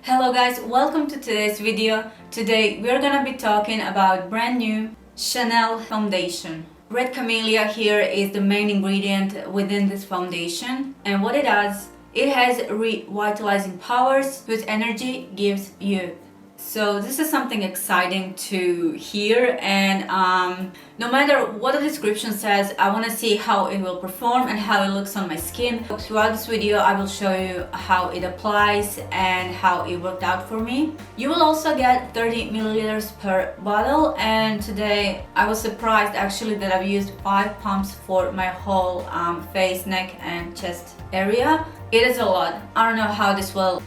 Hello guys, welcome to today's video. Today we're gonna be talking about brand new Chanel foundation. Red Camellia here is the main ingredient within this foundation, and what it does, it has revitalizing powers whose energy gives youth. So this is something exciting to hear, and no matter what the description says, I want to see how it will perform and how it looks on my skin. Throughout this video I will show you how it applies and how it worked out for me. You will also get 30 milliliters per bottle, and today I was surprised actually that I've used 5 pumps for my whole face, neck and chest area. It is a lot. I don't know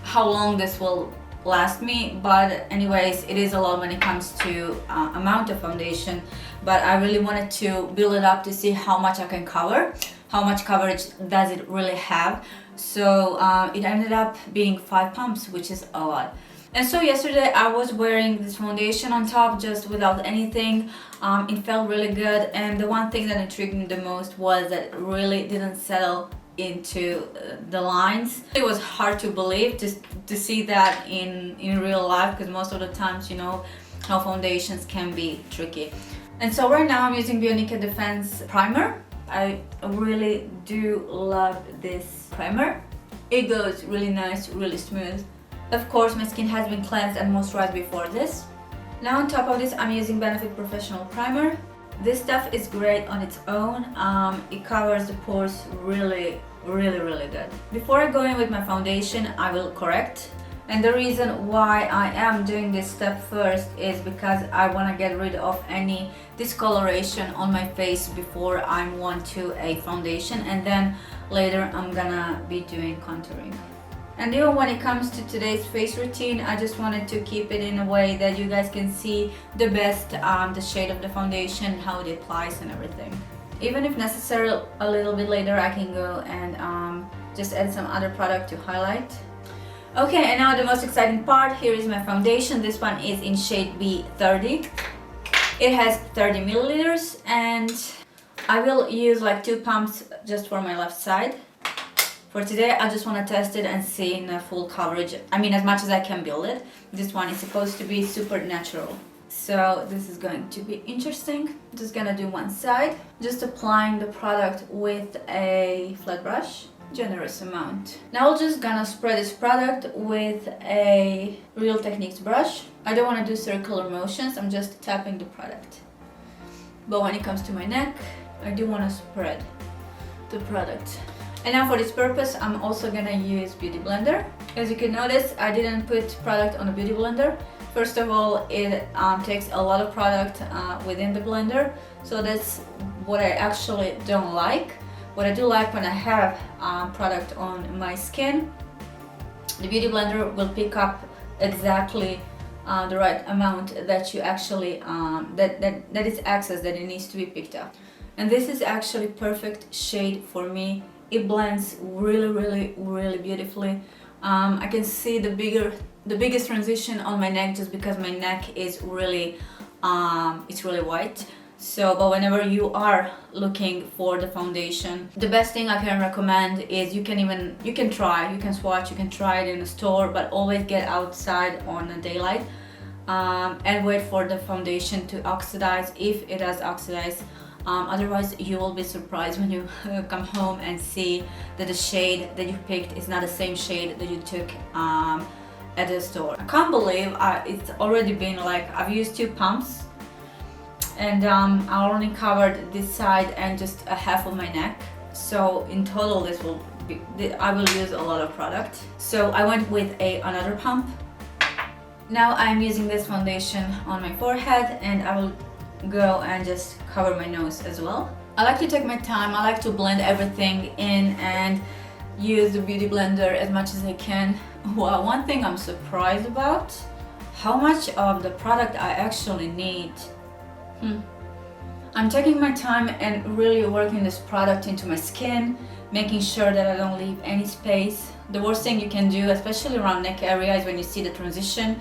how long this will last me, but anyways, it is a lot when it comes to amount of foundation. But I really wanted to build it up to see how much I can cover, how much coverage does it really have. So it ended up being 5 pumps, which is a lot. And so yesterday I was wearing this foundation on top just without anything. It felt really good, and the one thing that intrigued me the most was that it really didn't settle into the lines. It was hard to believe to see that in real life, because most of the times you know how foundations can be tricky. And so right now I'm using Bionic Defense primer. I really do love this primer. It goes really nice, really smooth. Of course my skin has been cleansed and moisturized before this. Now on top of this I'm using Benefit Professional Primer. This stuff is great on its own. It covers the pores really good. Before I go in with my foundation, I will correct. And the reason why I am doing this step first is because I want to get rid of any discoloration on my face before I move on to a foundation, and then later I'm gonna be doing contouring. And even when it comes to today's face routine, I just wanted to keep it in a way that you guys can see the best, the shade of the foundation, how it applies and everything. Even if necessary, a little bit later I can go and just add some other product to highlight. Okay, and now the most exciting part, here is my foundation. This one is in shade B30. It has 30 milliliters, and I will use like 2 pumps just for my left side. For today, I just want to test it and see in full coverage. I mean, as much as I can build it. This one is supposed to be super natural. So this is going to be interesting. Just gonna do one side. Just applying the product with a flat brush. Generous amount. Now I'm just gonna spread this product with a Real Techniques brush. I don't want to do circular motions. I'm just tapping the product. But when it comes to my neck, I do want to spread the product. And now for this purpose, I'm also gonna use Beauty Blender. As you can notice, I didn't put product on a Beauty Blender. First of all, it takes a lot of product within the blender, so that's what I actually don't like. What I do like when I have product on my skin, the Beauty Blender will pick up exactly the right amount that you actually, that is excess, that it needs to be picked up. And this is actually perfect shade for me. It blends really beautifully. I can see the biggest transition on my neck just because my neck is really it's really white. So but whenever you are looking for the foundation, the best thing I can recommend is you can swatch, you can try it in a store, but always get outside on a daylight and wait for the foundation to oxidize if it does oxidize. Otherwise you will be surprised when you come home and see that the shade that you picked is not the same shade that you took at the store. I can't believe it's already been like, I've used 2 pumps, and I only covered this side and just a half of my neck. So in total I will use a lot of product. So I went with another pump. Now I'm using this foundation on my forehead, and I will go and just cover my nose as well. I like to take my time. I like to blend everything in and use the Beauty Blender as much as I can. Well, one thing I'm surprised about, how much of the product I actually need. I'm taking my time and really working this product into my skin, making sure that I don't leave any space. The worst thing you can do, especially around neck area, is when you see the transition,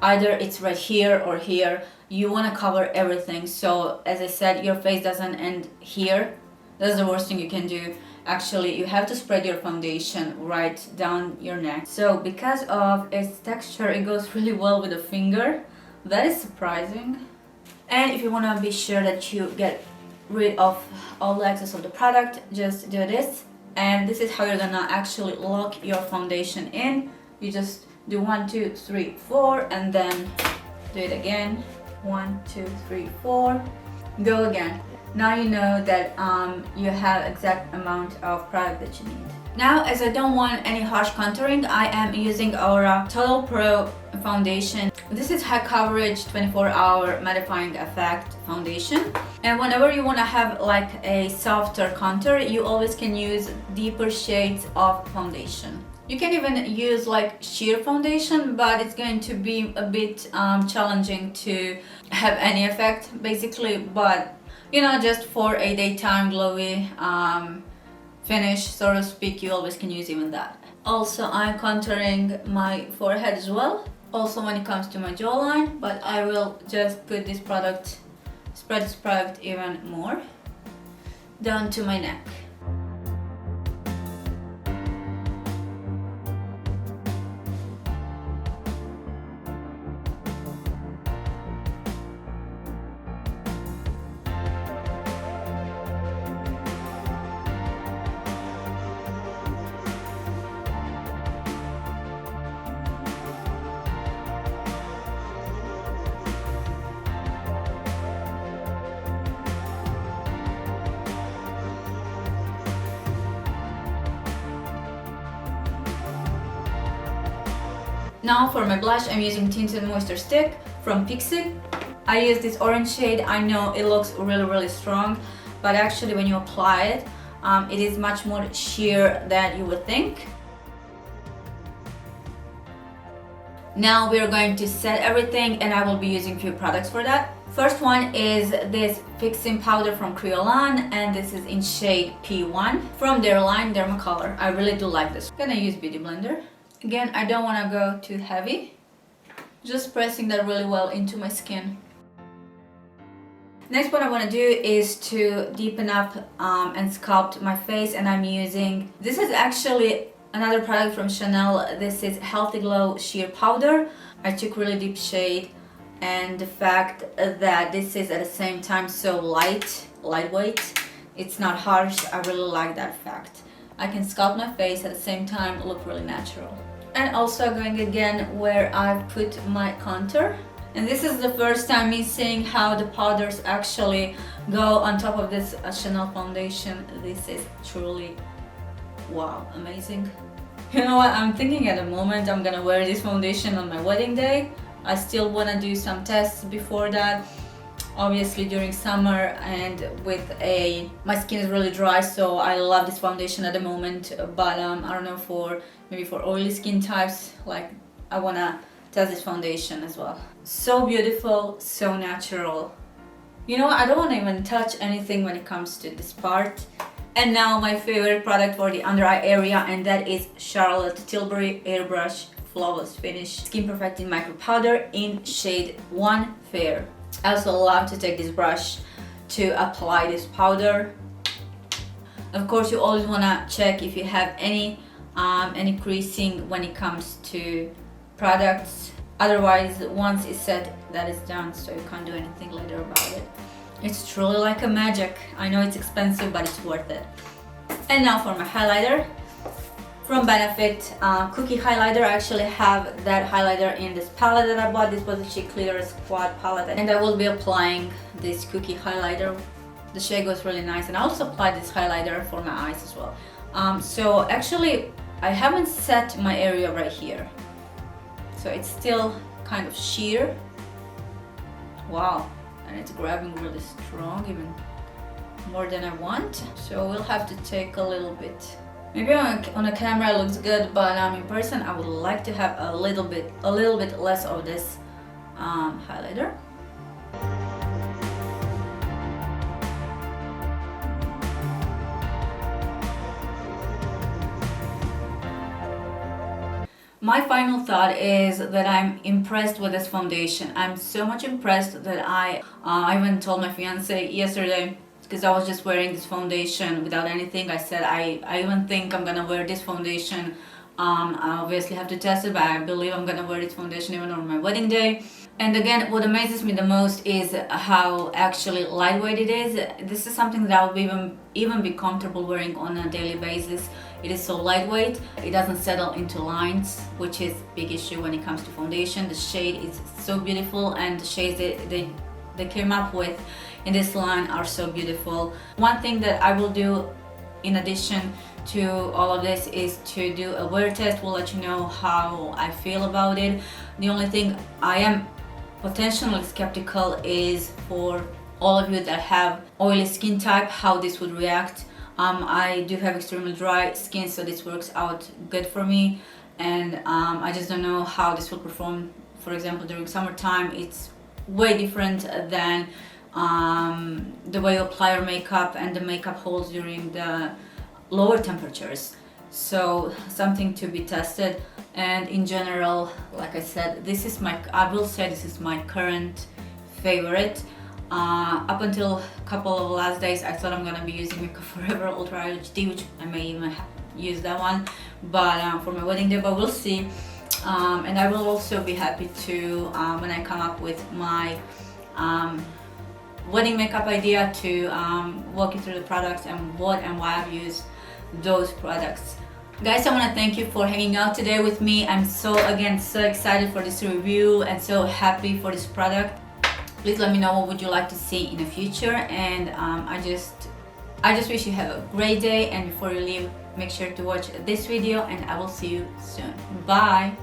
either it's right here or here, you want to cover everything. So as I said, your face doesn't end here. That's the worst thing you can do. actually you have to spread your foundation right down your neck. So because of its texture, it goes really well with the finger. That is surprising. And if you want to be sure that you get rid of all the excess of the product, just do this. And this is how you're gonna actually lock your foundation in. You just do 1, 2, 3, 4, and then do it again. 1, 2, 3, 4. Go again. Now you know that you have exact amount of product that you need. Now, as I don't want any harsh contouring, I am using our Total Pro foundation. This is high coverage 24-hour mattifying effect foundation. And whenever you want to have like a softer contour, you always can use deeper shades of foundation. You can even use like sheer foundation, but it's going to be a bit challenging to have any effect basically. But you know, just for a daytime glowy finish, so to speak, you always can use even that. Also, I'm contouring my forehead as well. Also when it comes to my jawline, but I will just put this product, spread this product even more down to my neck. Now for my blush, I'm using Tinted Moisture Stick from Pixie. I use this orange shade. I know it looks really strong, but actually when you apply it, it is much more sheer than you would think. Now we're going to set everything, and I will be using a few products for that. First one is this fixing powder from Kryolan, and this is in shade P1 from their line Dermacolor. I really do like this. I'm gonna use Beauty Blender. Again, I don't want to go too heavy. Just pressing that really well into my skin. Next, what I want to do is to deepen up and sculpt my face, and I'm using, this is actually another product from Chanel. This is Healthy Glow Sheer Powder. I took really deep shade, and the fact that this is at the same time so lightweight, it's not harsh. I really like that fact. I can sculpt my face at the same time, look really natural. And also going again where I've put my contour. And this is the first time me seeing how the powders actually go on top of this Chanel foundation. This is truly, wow, amazing. You know what, I'm thinking at the moment I'm gonna wear this foundation on my wedding day. I still wanna do some tests before that. Obviously during summer, and my skin is really dry, so I love this foundation at the moment, but I don't know, maybe for oily skin types, like I wanna test this foundation as well. So beautiful, so natural. You know what, I don't want to even touch anything when it comes to this part. And now my favorite product for the under eye area, and that is Charlotte Tilbury Airbrush Flawless Finish Skin Perfecting Micro Powder in shade 1 Fair. I also love to take this brush to apply this powder. Of course, you always want to check if you have any creasing when it comes to products. Otherwise, once it's set, that is done, so you can't do anything later about it. It's truly like a magic. I know it's expensive, but it's worth it. And now for my highlighter. From Benefit Cookie Highlighter. I actually have that highlighter in this palette that I bought. This was a Cheek Glitter Squad palette, and I will be applying this cookie highlighter. The shade goes really nice, and I also applied this highlighter for my eyes as well. So actually I haven't set my area right here, so it's still kind of sheer. Wow, and it's grabbing really strong, even more than I want. So we'll have to take a little bit. Maybe on a camera it looks good, but in person I would like to have a little bit less of this highlighter. My final thought is that I'm impressed with this foundation. I'm so much impressed that I even told my fiance yesterday, because I was just wearing this foundation without anything. I said I even think I'm gonna wear this foundation. I obviously have to test it, but I believe I'm gonna wear this foundation even on my wedding day. And again, what amazes me the most is how actually lightweight it is. This is something that I would even be comfortable wearing on a daily basis. It is so lightweight. It doesn't settle into lines, which is a big issue when it comes to foundation. The shade is so beautiful, and the shades they came up with in this line are so beautiful. One thing that I will do in addition to all of this is to do a wear test. We'll let you know how I feel about it. The only thing I am potentially skeptical is for all of you that have oily skin type, how this would react. I do have extremely dry skin, so this works out good for me, and I just don't know how this will perform. For example, during summertime, it's way different than the way you apply your makeup, and the makeup holds during the lower temperatures. So something to be tested. And in general, like I said, I will say this is my current favorite. Up until a couple of last days, I thought I'm gonna be using Makeup Forever Ultra HD, which I may even use that one, but for my wedding day, but we'll see. And I will also be happy to, when I come up with my wedding makeup idea, to walk you through the products and what and why I've used those products. Guys, I want to thank you for hanging out today with me. I'm so excited for this review and so happy for this product. Please let me know what would you like to see in the future, and I just wish you have a great day. And before you leave, make sure to watch this video, and I will see you soon. Bye.